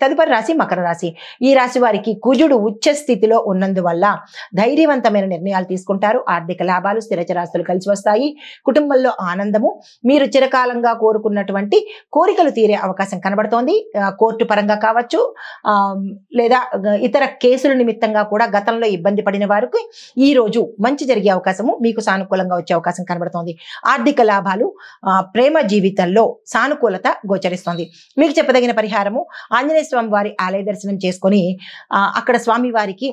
తదుపరి రాశి మకర రాశి. ఈ రాశి వారికి కుజుడు ఉచ్చ స్థితిలో ఉన్నందువల్ల ధైర్యవంతమైన నిర్ణయాలు తీసుకుంటారు. ఆర్థిక లాభాలు, స్థిరచరాస్తులు కలిసి వస్తాయి. కుటుంబంలో ఆనందము, మీరు చిరకాలంగా కోరుకున్నటువంటి కోరికలు తీరే అవకాశం కనబడుతోంది. కోర్టు పరంగా కావచ్చు, లేదా ఇతర కేసుల నిమిత్తంగా కూడా గతంలో ఇబ్బంది పడిన వారికి ఈ రోజు మంచి జరిగే అవకాశము, మీకు సానుకూలంగా వచ్చే అవకాశం కనబడుతోంది. ఆర్థిక లాభాలు, ప్రేమ జీవితంలో సానుకూలత గోచరిస్తోంది. మీకు చెప్పదగిన పరిహారము, ఆంజనేయ స్వామి వారి ఆలయ దర్శనం చేసుకొని అక్కడ స్వామివారికి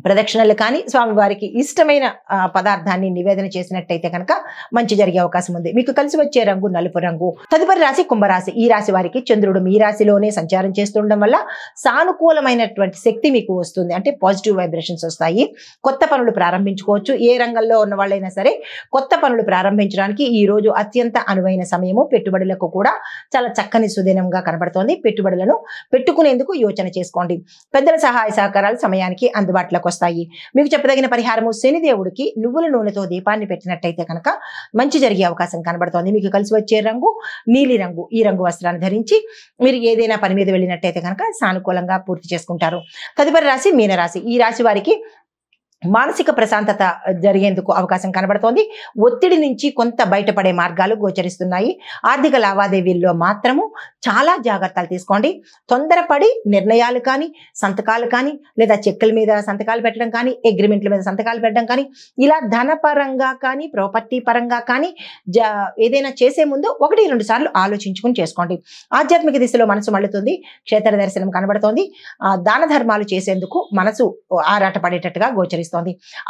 ప్రదక్షిణలు కానీ స్వామివారికి ఇష్టమైన పదార్థాన్ని నివేదన చేసినట్టయితే కనుక మంచి జరిగే అవకాశం ఉంది. మీకు కలిసి వచ్చే రంగు నలుపు రంగు. తదుపరి రాశి కుంభరాశి. ఈ రాశి వారికి చంద్రుడు మీ రాశిలోనే సంచారం చేస్తుండడం వల్ల సానుకూలమైనటువంటి శక్తి మీకు వస్తుంది. అంటే పాజిటివ్ వైబ్రేషన్స్ వస్తాయి. కొత్త పనులు ప్రారంభించుకోవచ్చు. ఏ రంగంలో ఉన్న వాళ్ళైనా సరే కొత్త పనులు ప్రారంభించడానికి ఈ రోజు అత్యంత అనువైన సమయము. పెట్టుబడులకు కూడా చాలా చక్కని సుదినంగా కనబడుతోంది. పెట్టుబడులను పెట్టుకునేందుకు యోచన చేసుకోండి. పెద్దల సహాయ సహకారాలు సమయానికి అందుబాటులో వస్తాయి. మీకు చెప్పదగిన పరిహారము, శనిదేవుడికి నువ్వుల నూనెతో దీపాన్ని పెట్టినట్టయితే కనుక మంచి జరిగే అవకాశం కనబడుతోంది. మీకు కలిసి వచ్చే రంగు నీలి రంగు. ఈ రంగు వస్త్రాన్ని ధరించి మీరు ఏదైనా పని మీద వెళ్ళినట్టయితే కనుక సానుకూలంగా పూర్తి చేసుకుంటారు. తదుపరి రాశి మీనరాశి. ఈ రాశి వారికి మానసిక ప్రశాంతత జరిగేందుకు అవకాశం కనబడుతోంది. ఒత్తిడి నుంచి కొంత బయటపడే మార్గాలు గోచరిస్తున్నాయి. ఆర్థిక లావాదేవీల్లో మాత్రము చాలా జాగ్రత్తలు తీసుకోండి. తొందరపడి నిర్ణయాలు కానీ, సంతకాలు కానీ, లేదా చెక్కుల మీద సంతకాలు పెట్టడం కానీ, అగ్రిమెంట్ల మీద సంతకాలు పెట్టడం కానీ, ఇలా ధనపరంగా కానీ ప్రాపర్టీ పరంగా కానీ ఏదైనా చేసే ముందు 1-2 సార్లు ఆలోచించుకుని చేసుకోండి. ఆధ్యాత్మిక దిశలో మనసు మళ్ళుతుంది. క్షేత్ర దర్శనం కనబడుతోంది. దాన ధర్మాలు చేసేందుకు మనసు ఆరాటపడేటట్టుగా గోచరిస్తుంది.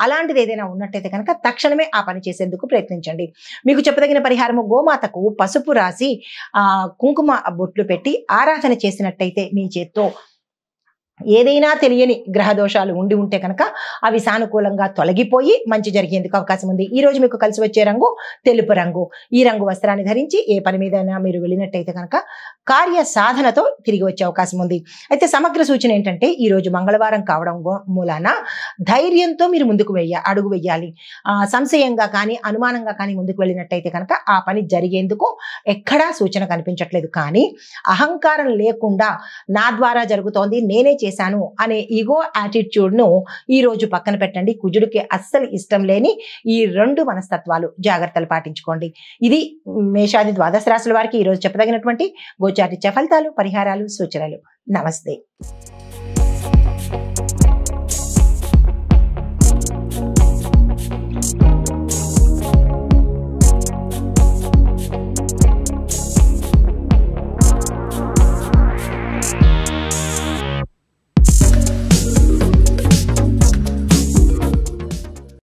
అలాంటిది ఏదైనా ఉన్నట్టయితే కనుక తక్షణమే ఆ పని చేసేందుకు ప్రయత్నించండి. మీకు చెప్పదగిన పరిహారము, గోమాతకు పసుపు రాసి కుంకుమ బొట్లు పెట్టి ఆరాధన చేసినట్టయితే మీ చేత్తో ఏదైనా తెలియని గ్రహ దోషాలు ఉండి ఉంటే కనుక అవి సానుకూలంగా తొలగిపోయి మంచి జరిగేందుకు అవకాశం ఉంది. ఈ రోజు మీకు కలిసి వచ్చే రంగు తెలుపు రంగు. ఈ రంగు వస్త్రాన్ని ధరించి ఏ పని మీదైనా మీరు వెళ్ళినట్టయితే కనుక కార్య సాధనతో తిరిగి వచ్చే అవకాశం ఉంది. అయితే సమగ్ర సూచన ఏంటంటే, ఈ రోజు మంగళవారం కావడం మూలాన ధైర్యంతో మీరు ముందుకు అడుగు వెయ్యాలి. సంశయంగా కానీ అనుమానంగా కానీ ముందుకు వెళ్ళినట్టయితే కనుక ఆ పని జరిగేందుకు ఎక్కడా సూచన కనిపించట్లేదు. కానీ అహంకారం లేకుండా నా ద్వారా జరుగుతోంది, నేనే చేశాను అనే ఈగో యాటిట్యూడ్ ను ఈ రోజు పక్కన పెట్టండి. కుజుడికి అస్సలు ఇష్టం లేని ఈ 2 మనస్తత్వాలు జాగ్రత్తలు పాటించుకోండి. ఇది మేషాది ద్వాదశ రాశుల వారికి ఈ రోజు చెప్పదగినటువంటి గోచారిత్య ఫలితాలు, పరిహారాలు, సూచనలు. నమస్తే.